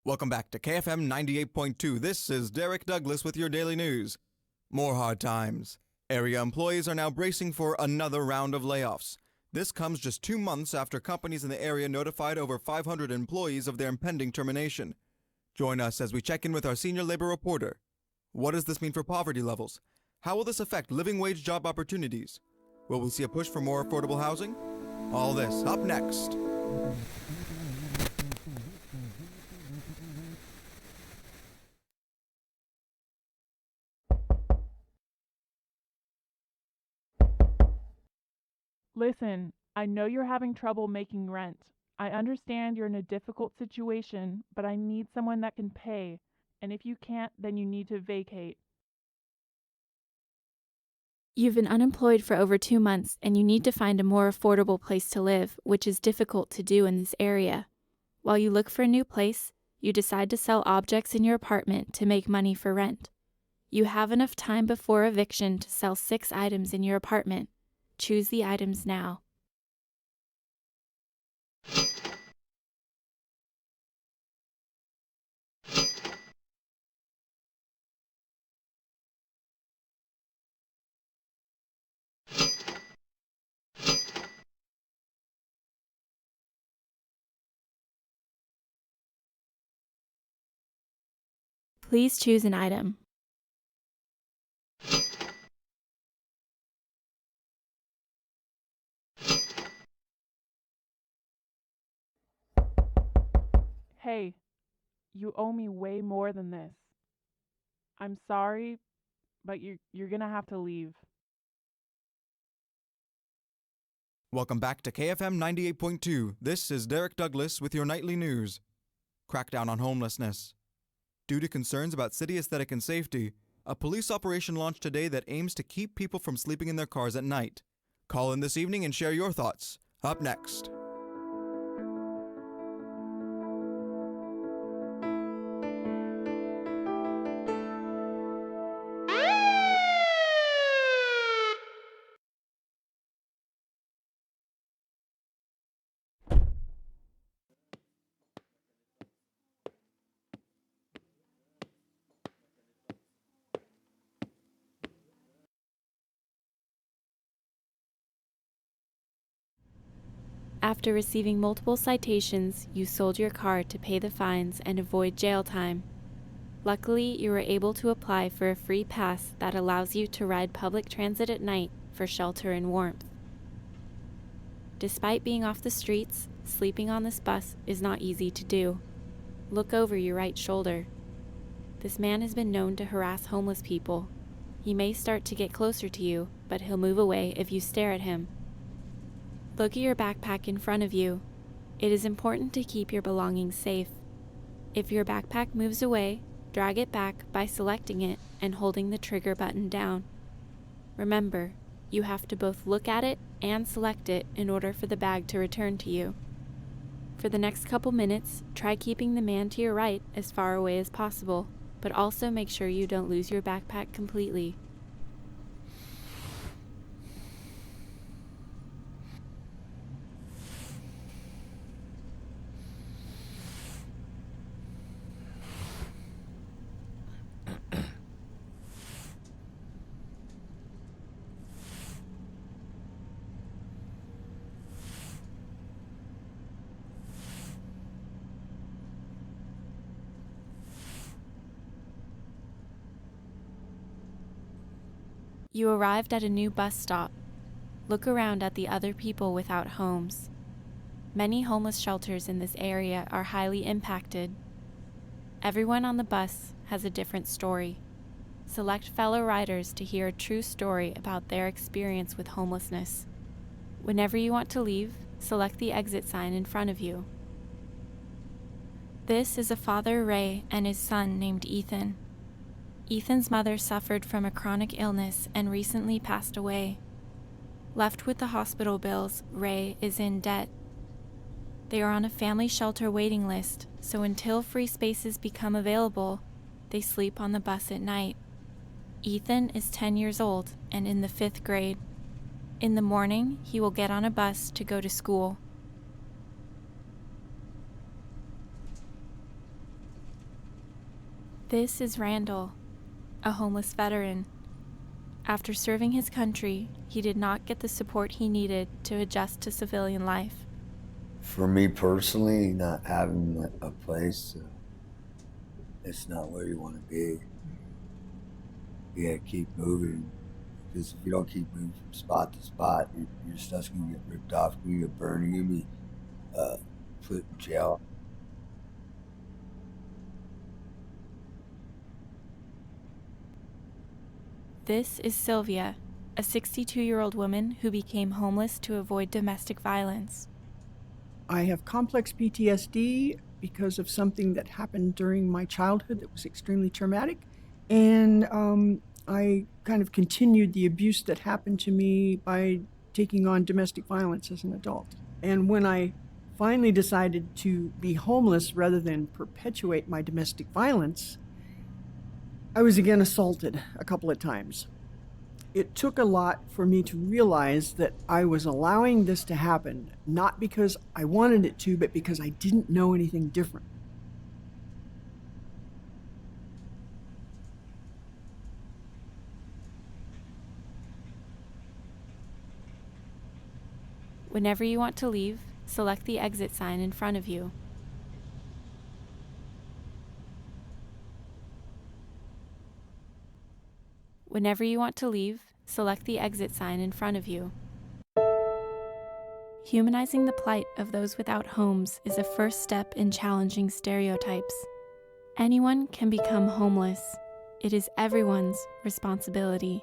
Welcome back to KFM 98.2. This is Derek Douglas with your daily news. More hard times. Area employees are now bracing for another round of layoffs. This comes just 2 months after companies in the area notified over 500 employees of their impending termination. Join us as we check in with our senior labor reporter. What does this mean for poverty levels? How will this affect living wage job opportunities? Will we see a push for more affordable housing? All this up next. Listen, I know you're having trouble making rent. I understand you're in a difficult situation, but I need someone that can pay. And if you can't, then you need to vacate. You've been unemployed for over 2 months and you need to find a more affordable place to live, which is difficult to do in this area. While you look for a new place, you decide to sell objects in your apartment to make money for rent. You have enough time before eviction to sell 6 items in your apartment. Choose the items now. Please choose an item. Hey, you owe me way more than this. I'm sorry, but you're gonna have to leave. Welcome back to KFM 98.2. This is Derek Douglas with your nightly news. Crackdown on homelessness. Due to concerns about city aesthetic and safety, a police operation launched today that aims to keep people from sleeping in their cars at night. Call in this evening and share your thoughts. Up next. After receiving multiple citations, you sold your car to pay the fines and avoid jail time. Luckily, you were able to apply for a free pass that allows you to ride public transit at night for shelter and warmth. Despite being off the streets, sleeping on this bus is not easy to do. Look over your right shoulder. This man has been known to harass homeless people. He may start to get closer to you, but he'll move away if you stare at him. Look at your backpack in front of you. It is important to keep your belongings safe. If your backpack moves away, drag it back by selecting it and holding the trigger button down. Remember, you have to both look at it and select it in order for the bag to return to you. For the next couple minutes, try keeping the man to your right as far away as possible, but also make sure you don't lose your backpack completely. You arrived at a new bus stop. Look around at the other people without homes. Many homeless shelters in this area are highly impacted. Everyone on the bus has a different story. Select fellow riders to hear a true story about their experience with homelessness. Whenever you want to leave, select the exit sign in front of you. This is a father, Ray, and his son named Ethan. Ethan's mother suffered from a chronic illness and recently passed away. Left with the hospital bills, Ray is in debt. They are on a family shelter waiting list, so until free spaces become available, they sleep on the bus at night. Ethan is 10 years old and in the 5th grade. In the morning, he will get on a bus to go to school. This is Randall, a homeless veteran. After serving his country, he did not get the support he needed to adjust to civilian life. For me personally, not having a place, it's not where you want to be. You gotta keep moving, because if you don't keep moving from spot to spot, your stuff's gonna get ripped off, you're gonna get burned, you're gonna be put in jail. This is Sylvia, a 62-year-old woman who became homeless to avoid domestic violence. I have complex PTSD because of something that happened during my childhood that was extremely traumatic. And I kind of continued the abuse that happened to me by taking on domestic violence as an adult. And when I finally decided to be homeless rather than perpetuate my domestic violence, I was again assaulted a couple of times. It took a lot for me to realize that I was allowing this to happen, not because I wanted it to, but because I didn't know anything different. Whenever you want to leave, select the exit sign in front of you. Whenever you want to leave, select the exit sign in front of you. Humanizing the plight of those without homes is a first step in challenging stereotypes. Anyone can become homeless. It is everyone's responsibility.